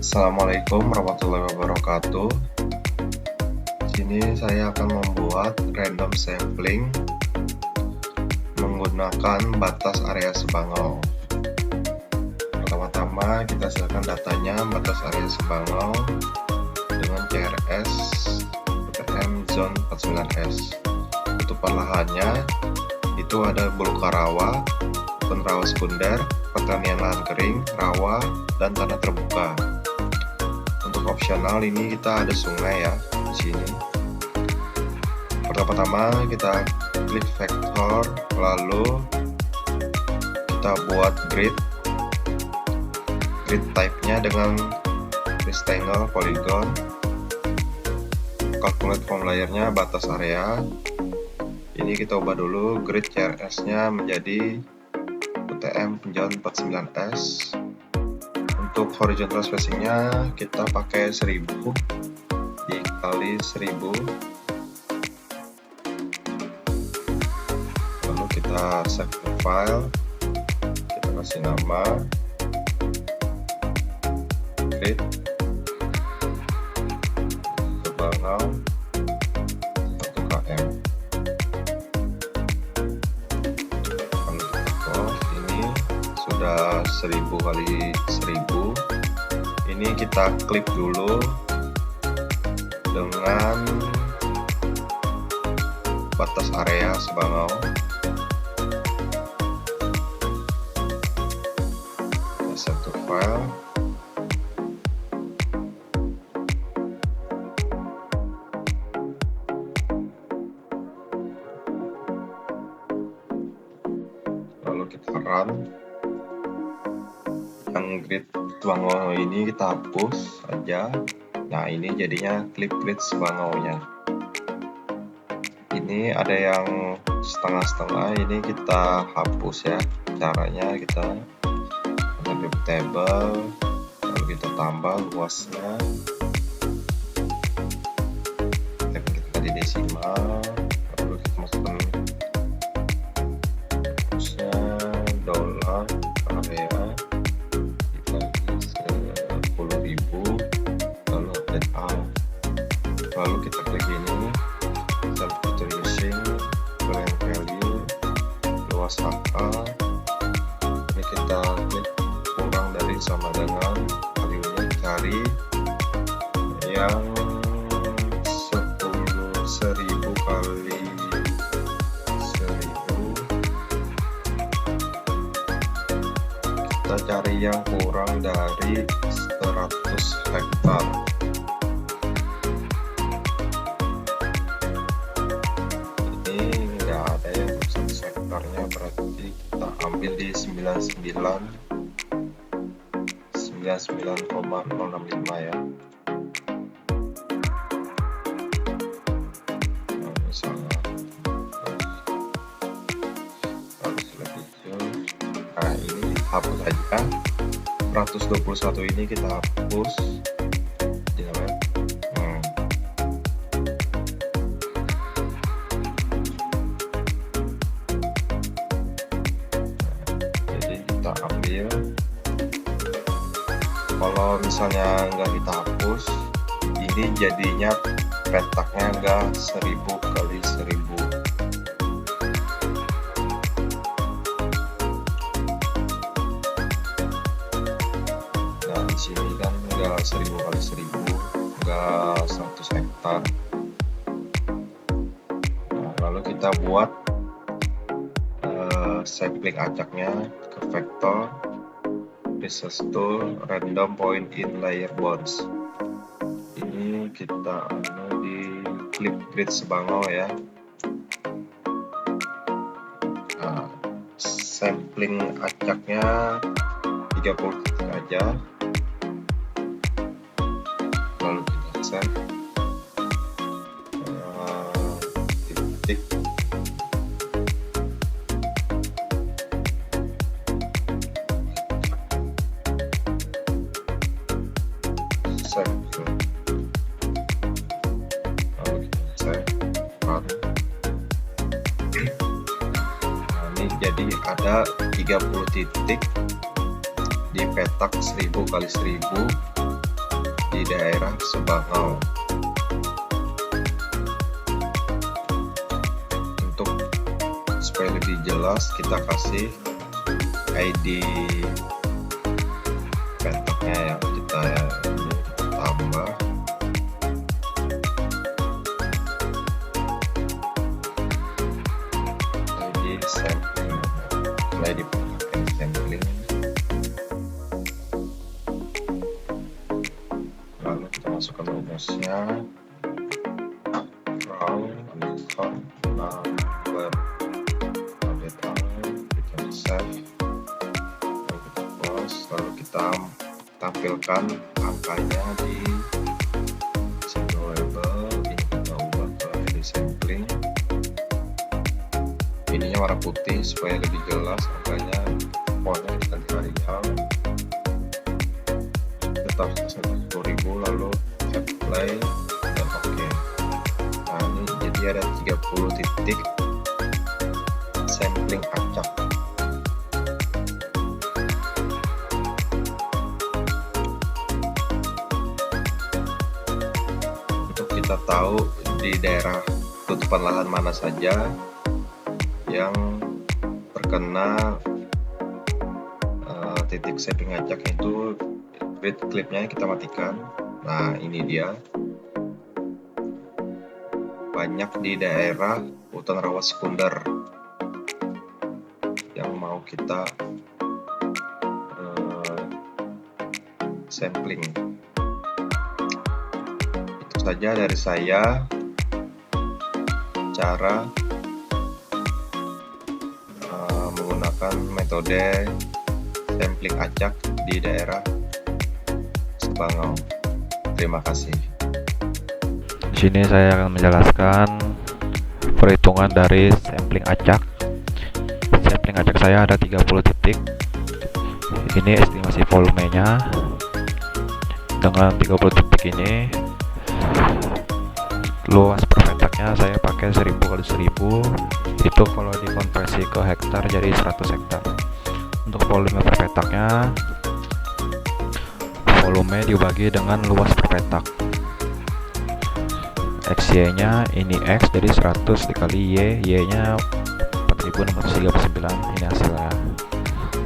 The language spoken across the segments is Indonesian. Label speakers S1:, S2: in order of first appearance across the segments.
S1: Assalamualaikum warahmatullahi wabarakatuh. Di sini saya akan membuat random sampling menggunakan batas area Sebangau. Pertama-tama kita siapkan datanya batas area Sebangau dengan CRS UTM Zone 49S. Untuk lahannya itu ada Buluka rawa, rawa sekunder, pertanian lahan kering, rawa, dan tanah terbuka. Untuk opsional ini kita ada sungai ya di sini. Pertama-tama kita klik vektor, lalu kita buat grid type-nya dengan rectangle, polygon. Calculate from layer-nya batas area. Ini kita ubah dulu grid CRS-nya menjadi UTM Penjauhan 49S. Untuk horizontal spacing-nya kita pakai 1000 dikali 1000. Lalu kita save the file, kita kasih nama grid Sebangau 1 km. Lalu kita close. Ini sudah 1000 kali 1000. Ini kita klik dulu dengan batas area Sebangau. Kita save to file. Lalu kita run. Yang grid Sebangau ini kita hapus aja. Nah, ini jadinya klik grid Sebangau-nya. Ini ada yang setengah-setengah, ini kita hapus ya. Caranya kita ambil table, lalu kita tambah luasnya. Kita tadi desimal, lalu kita masukkan rumusnya dolar area dibagi 10.000, lalu update all. Lalu kita klik ini self introducing, boolean value, luas angka. Ini kita klik kurang dari sama dengan value-nya, cari yang 10.000 kali 1000. Kita cari yang kurang dari 100 hektar. Ini nggak ada yang 100 hektarnya, berarti kita ambil di 99,065 ya. Nah, misalnya harus lebih jauh. Nah, ini hapus aja. 121 ini kita hapus. Jadi kita ambil. Kalau misalnya nggak kita hapus, ini jadinya petaknya nggak 1000 kali 1000. Nah, di sini kan nggak 1000 kali 1000, nggak 100 hektar. Nah, lalu kita buat sampling acaknya ke vektor, research tool, random point in layer bounds. Ini kita di flip grid Sebangau ya. Nah, sampling acaknya 30 titik aja. Lalu kita save titik. Lalu kita save run. Nah, ini jadi ada 30 titik di petak 1000 kali 1000 di daerah Sebangau. Untuk supaya lebih jelas, kita kasih ID petaknya yang kita tambah. ID sampling, mulai dipakai sampling. Lalu kita masukkan rumusnya, row underscore number update tanggal, kita save, lalu kita close, lalu kita tampilkan angkanya di single label. Ini kita ubah ke edit sampling, ininya warna putih supaya lebih jelas angkanya, fontnya kita varial, tetap 10.000, lalu apply dan oke. Nah, ini jadi ada 30 titik sampling acak. Untuk kita tahu di daerah tutupan lahan mana saja yang terkena titik sampling acak, itu grid clipnya kita matikan. Nah, ini dia, banyak di daerah hutan rawa sekunder yang mau kita sampling. Itu saja dari saya, cara menggunakan metode sampling acak di daerah Sebangau. Terima kasih.
S2: Di sini saya akan menjelaskan perhitungan dari sampling acak. Sampling acak saya ada 30 titik. Ini estimasi volumenya. Dengan 30 titik ini, luas per petaknya saya pakai 1000 kali 1000. Itu kalau dikonversi ke hektar jadi 100 hektar. Untuk volume per petaknya, volume dibagi dengan luas per petak. XY nya ini X, jadi 100 dikali Y, Y nya 4639. Ini hasilnya.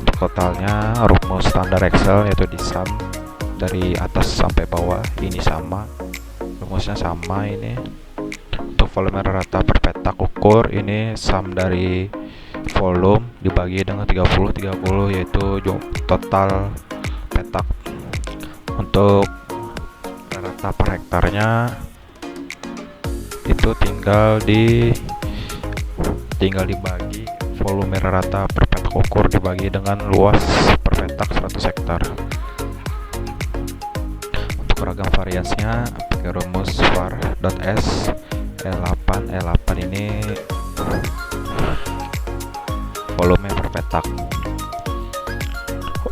S2: Untuk totalnya, rumus standar Excel yaitu di sum dari atas sampai bawah, ini sama, rumusnya sama. Ini untuk volume rata per petak ukur, ini sum dari volume dibagi dengan 30 yaitu total petak. Untuk rata per hektarnya itu tinggal dibagi volume rata per petak ukur dibagi dengan luas per petak 100 hektar. Untuk ragam variasinya pakai rumus var.s E8 ini volume per petak.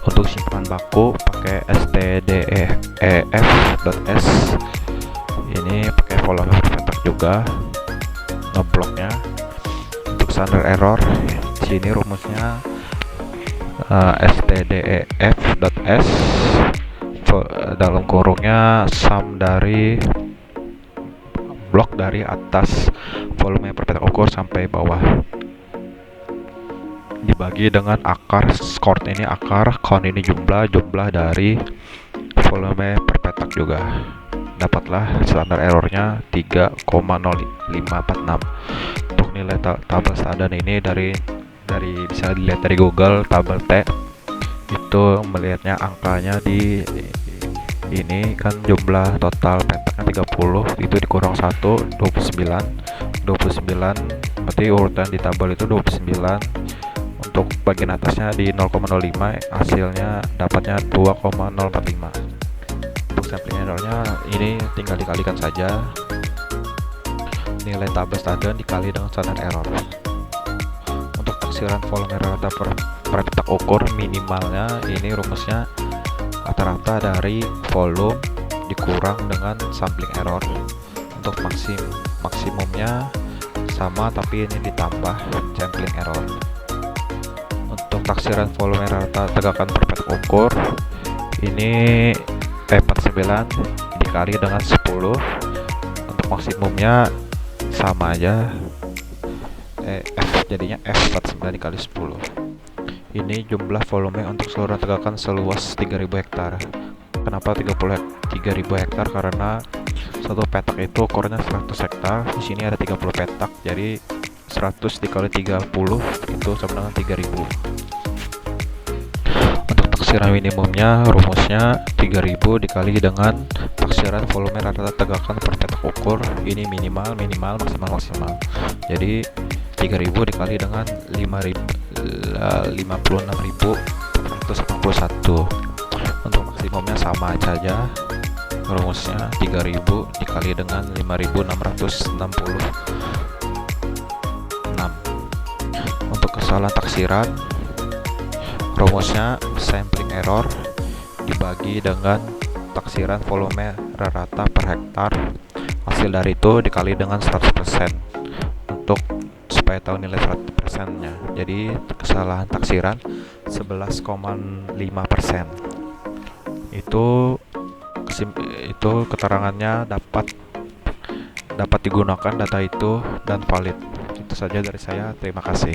S2: Untuk simpan baku pakai stdef.s, ini pakai volume per petak juga ngebloknya. Untuk standar error, di sini rumusnya stdef.s dalam kurungnya sum dari blok dari atas volume per petak ukur sampai bawah dibagi dengan akar skort, ini akar, count ini jumlah dari volume per petak juga. Dapatlah standar errornya 3,0546. Untuk nilai tabel standar ini dari bisa dilihat dari Google, tabel T itu melihatnya angkanya di ini kan jumlah total petaknya 30, itu dikurang 1, 29 berarti urutan di tabel itu 29. Untuk bagian atasnya di 0,05, hasilnya dapatnya 2,045. Untuk sampling errornya ini tinggal dikalikan saja nilai tabel standar dikali dengan standar error. Untuk taksiran volume rata per petak ukur, minimalnya ini rumusnya rata-rata dari volume dikurang dengan sampling error. Untuk maksimumnya sama tapi ini ditambah sampling error. Untuk taksiran volume rata tegakan per petak ukur ini 49, dikali dengan 10. Untuk maksimumnya sama aja, F jadinya F49 dikali 10. Ini jumlah volume untuk seluruh tegakan seluas 3000 hektar. Kenapa 30.000 hektar? Karena satu petak itu ukurannya 100 hektar. Di sini ada 30 petak, jadi 100 dikali 30 itu sama dengan 3000. Untuk taksiran minimumnya, rumusnya 3000 dikali dengan taksiran volume rata-rata tegakan per petak ukur. Ini minimal, maksimal. Jadi 3000 dikali dengan 56.481. Untuk maksimumnya sama saja, rumusnya 3000 dikali dengan 5666. Untuk kesalahan taksiran, rumusnya sampling error dibagi dengan taksiran volume rata per hektar. Hasil dari itu dikali dengan 100% untuk supaya tahu nilai 100% nya. Jadi kesalahan taksiran 11,5%. Itu keterangannya dapat digunakan data itu dan valid. Itu saja dari saya. Terima kasih.